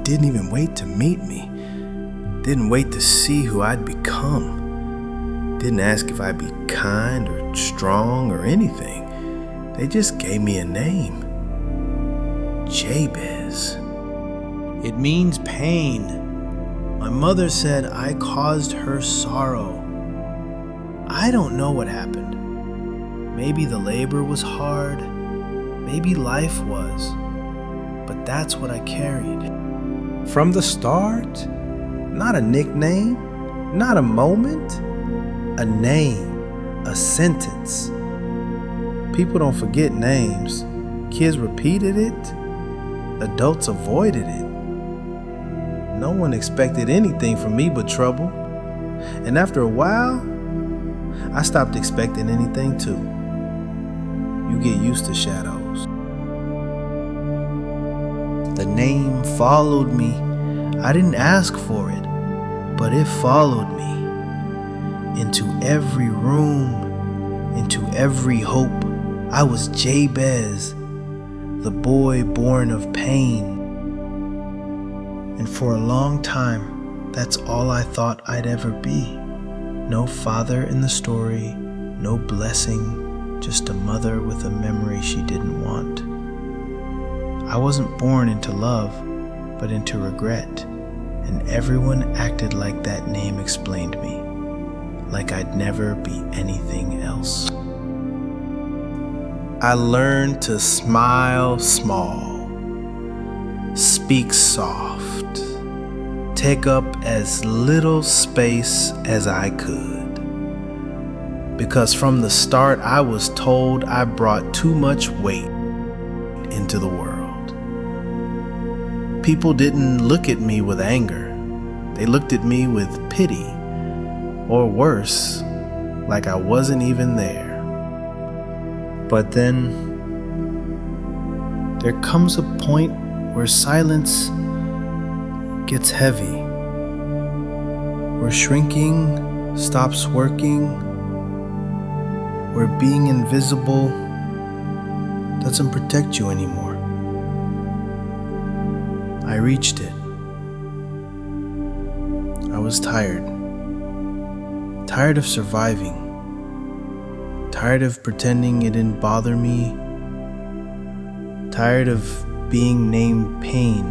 didn't even wait to meet me. Didn't wait to see who I'd become. Didn't ask if I'd be kind or strong or anything. They just gave me a name. Jabez. It means pain. My mother said I caused her sorrow. I don't know what happened. Maybe the labor was hard. Maybe life was. But that's what I carried. From the start, not a nickname, not a moment, a name, a sentence. People don't forget names. Kids repeated it. Adults avoided it. No one expected anything from me but trouble. And after a while, I stopped expecting anything too. You get used to shadows. The name followed me. I didn't ask for it, but it followed me. Into every room, into every hope. I was Jabez, the boy born of pain. And for a long time, that's all I thought I'd ever be. No father in the story, no blessing, just a mother with a memory she didn't want. I wasn't born into love, but into regret, and everyone acted like that name explained me, like I'd never be anything else. I learned to smile small, speak soft, take up as little space as I could. Because from the start I was told I brought too much weight into the world. People didn't look at me with anger. They looked at me with pity, or worse, like I wasn't even there. But then there comes a point where silence gets heavy, where shrinking stops working, where being invisible doesn't protect you anymore. I reached it. I was tired. Tired of surviving. Tired of pretending it didn't bother me. Tired of being named pain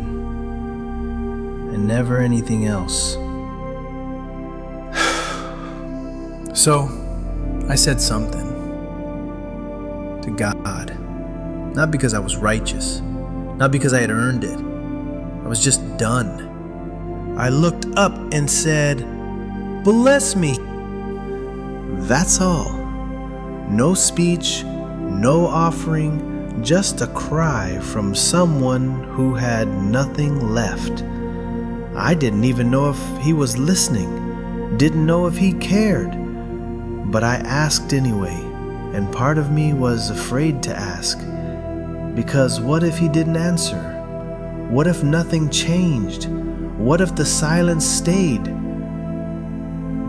and never anything else. So I said something to God. Not because I was righteous, not because I had earned it. I was just done. I looked up and said, "Bless me." That's all. No speech, no offering, just a cry from someone who had nothing left. I didn't even know if he was listening, didn't know if he cared. But I asked anyway, and part of me was afraid to ask. Because what if he didn't answer? What if nothing changed? What if the silence stayed?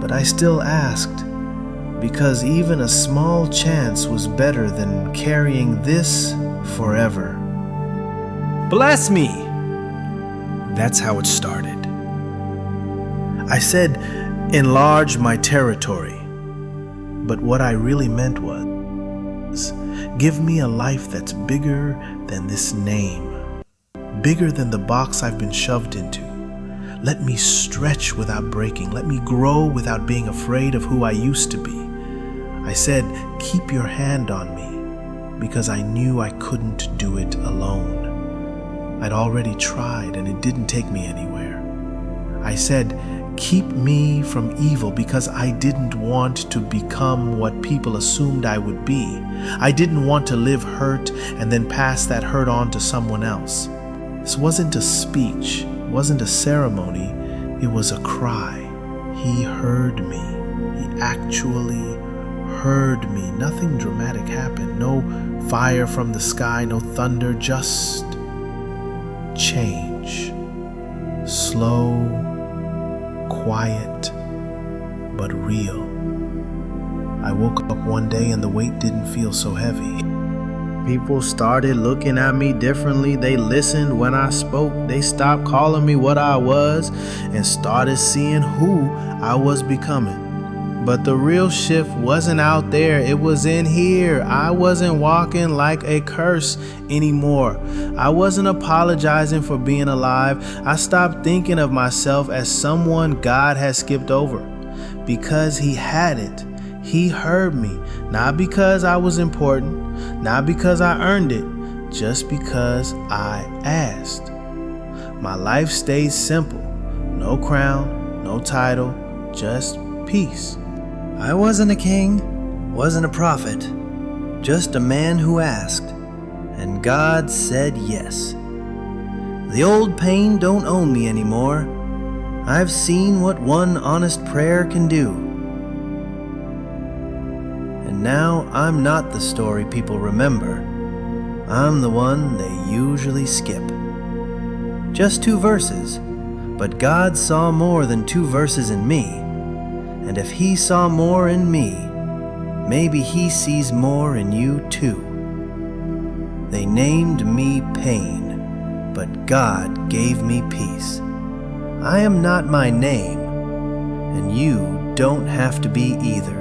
But I still asked, because even a small chance was better than carrying this forever. Bless me! That's how it started. I said, enlarge my territory. But what I really meant was, give me a life that's bigger than this name, bigger than the box I've been shoved into. Let me stretch without breaking. Let me grow without being afraid of who I used to be. I said, keep your hand on me, because I knew I couldn't do it alone. I'd already tried and it didn't take me anywhere. I said, keep me from evil, because I didn't want to become what people assumed I would be. I didn't want to live hurt and then pass that hurt on to someone else. This wasn't a speech, it wasn't a ceremony, it was a cry. He heard me. He actually heard me. Nothing dramatic happened. No fire from the sky, no thunder, just change. Slow, quiet, but real. I woke up one day and the weight didn't feel so heavy. People started looking at me differently. They listened when I spoke. They stopped calling me what I was and started seeing who I was becoming. But the real shift wasn't out there, it was in here. I wasn't walking like a curse anymore. I wasn't apologizing for being alive. I stopped thinking of myself as someone God had skipped over. Because He hadn't. He heard me, not because I was important, not because I earned it, just because I asked. My life stayed simple. No crown, no title, just peace. I wasn't a king, wasn't a prophet, just a man who asked, and God said yes. The old pain don't own me anymore. I've seen what one honest prayer can do. And now I'm not the story people remember. I'm the one they usually skip. Just 2 verses, but God saw more than 2 verses in me. And if He saw more in me, maybe He sees more in you too. They named me pain, but God gave me peace. I am not my name, and you don't have to be either.